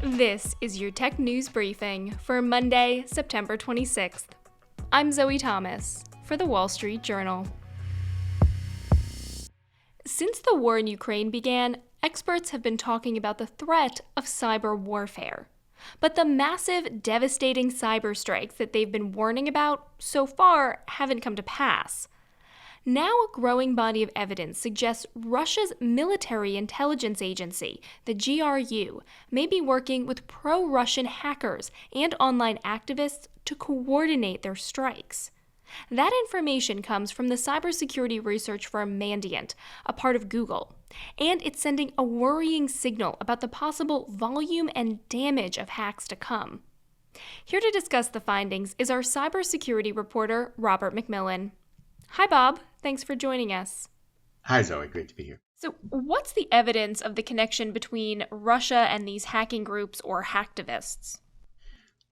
This is your tech news briefing for Monday, September 26th. I'm Zoe Thomas for the Wall Street Journal. Since the war in Ukraine began, experts have been talking about the threat of cyber warfare. But the massive, devastating cyber strikes that they've been warning about so far haven't come to pass. Now a growing body of evidence suggests Russia's military intelligence agency, the GRU, may be working with pro-Russian hackers and online activists to coordinate their strikes. That information comes from the cybersecurity research firm Mandiant, a part of Google, and it's sending a worrying signal about the possible volume and damage of hacks to come. Here to discuss the findings is our cybersecurity reporter, Robert McMillan. Hi, Bob. Thanks for joining us. Hi, Zoe. Great to be here. So, what's the evidence of the connection between Russia and these hacking groups or hacktivists?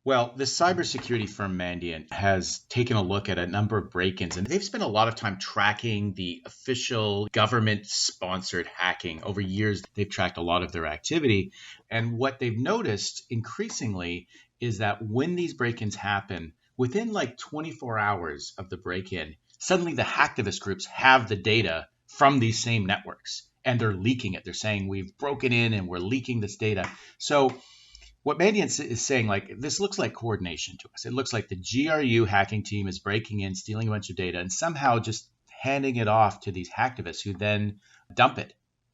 Well, the cybersecurity firm Mandiant has taken a look at a number of break-ins, and they've spent a lot of time tracking the official government-sponsored hacking. Over years, they've tracked a lot of their activity. And what they've noticed increasingly is that when these break-ins happen, within like 24 hours of the break-in, suddenly the hacktivist groups have the data from these same networks, and they're leaking it. They're saying, we've broken in and we're leaking this data. So what Mandiant is saying, like, this looks like coordination to us. It looks like the GRU hacking team is breaking in, stealing a bunch of data, and somehow just handing it off to these hacktivists who then dump it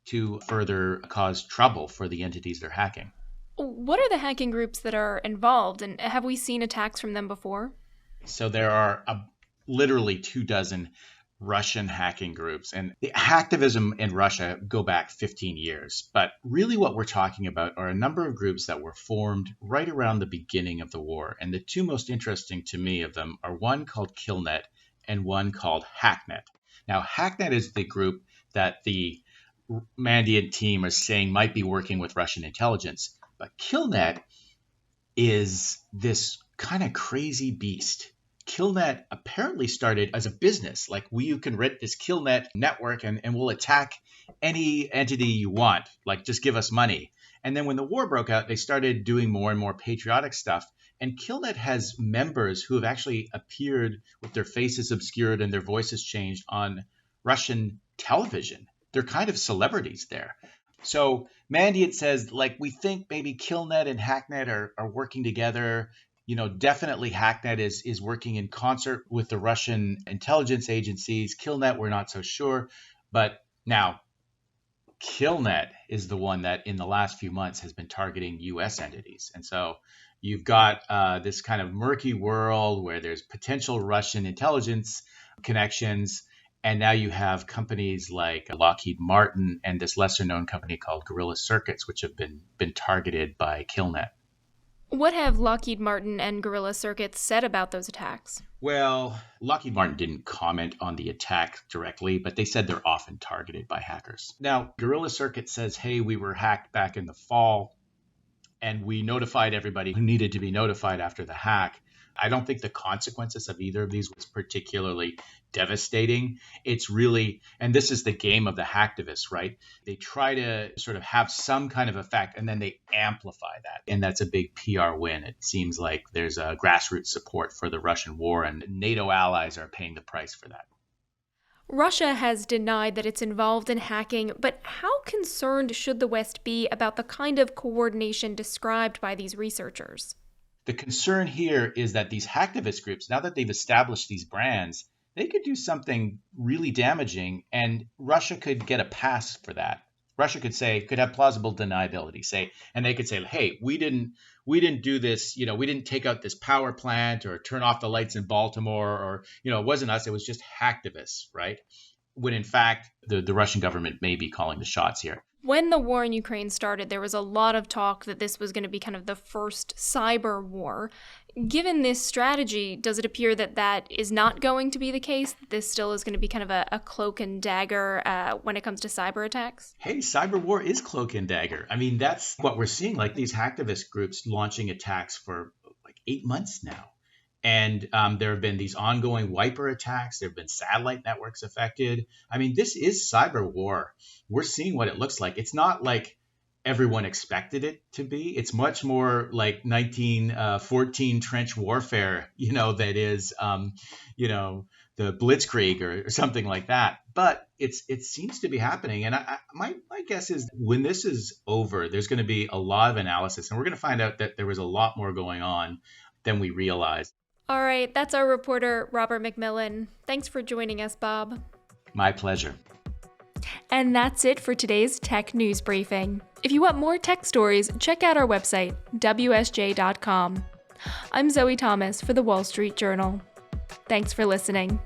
to further cause trouble for the entities they're hacking. What are the hacking groups that are involved, and have we seen attacks from them before? So there are literally 24 Russian hacking groups, and the hacktivism in Russia go back 15 years. But really what we're talking about are a number of groups that were formed right around the beginning of the war. And the two most interesting to me of them are one called Killnet and one called Hacknet. Now, Hacknet is the group that the Mandiant team is saying might be working with Russian intelligence. But Killnet is this kind of crazy beast. Killnet apparently started as a business, like you can rent this Killnet network and we'll attack any entity you want, like just give us money. And then when the war broke out, they started doing more and more patriotic stuff. And Killnet has members who have actually appeared with their faces obscured and their voices changed on Russian television. They're kind of celebrities there. So Mandiant says, like, we think maybe Killnet and Hacknet are working together. You know, definitely Hacknet is working in concert with the Russian intelligence agencies. Killnet, we're not so sure. But now, Killnet is the one that in the last few months has been targeting U.S. entities. And so you've got this kind of murky world where there's potential Russian intelligence connections. And now you have companies like Lockheed Martin and this lesser-known company called Guerrilla Circuits, which have been targeted by Killnet. What have Lockheed Martin and Guerrilla Circuits said about those attacks? Well, Lockheed Martin didn't comment on the attack directly, but they said they're often targeted by hackers. Now, Guerrilla Circuits says, hey, we were hacked back in the fall, and we notified everybody who needed to be notified after the hack. I don't think the consequences of either of these was particularly devastating. It's really, and this is the game of the hacktivists, right? They try to sort of have some kind of effect and then they amplify that. And that's a big PR win. It seems like there's a grassroots support for the Russian war and NATO allies are paying the price for that. Russia has denied that it's involved in hacking, but how concerned should the West be about the kind of coordination described by these researchers? The concern here is that these hacktivist groups, now that they've established these brands, they could do something really damaging and Russia could get a pass for that. Russia could have plausible deniability, and they could say, hey, we didn't do this, we didn't take out this power plant or turn off the lights in Baltimore or, it wasn't us, it was just hacktivists, right? When in fact, the Russian government may be calling the shots here. When the war in Ukraine started, there was a lot of talk that this was going to be kind of the first cyber war. Given this strategy, does it appear that that is not going to be the case? This still is going to be kind of a cloak and dagger when it comes to cyber attacks? Hey, cyber war is cloak and dagger. I mean, that's what we're seeing, like these hacktivist groups launching attacks for like 8 months now. And there have been these ongoing wiper attacks. There have been satellite networks affected. I mean, this is cyber war. We're seeing what it looks like. It's not like everyone expected it to be. It's much more like 1914 trench warfare, that is, the Blitzkrieg or something like that. But it seems to be happening. And my guess is when this is over, there's going to be a lot of analysis, and we're going to find out that there was a lot more going on than we realized. All right, that's our reporter, Robert McMillan. Thanks for joining us, Bob. My pleasure. And that's it for today's Tech News Briefing. If you want more tech stories, check out our website, WSJ.com. I'm Zoe Thomas for the Wall Street Journal. Thanks for listening.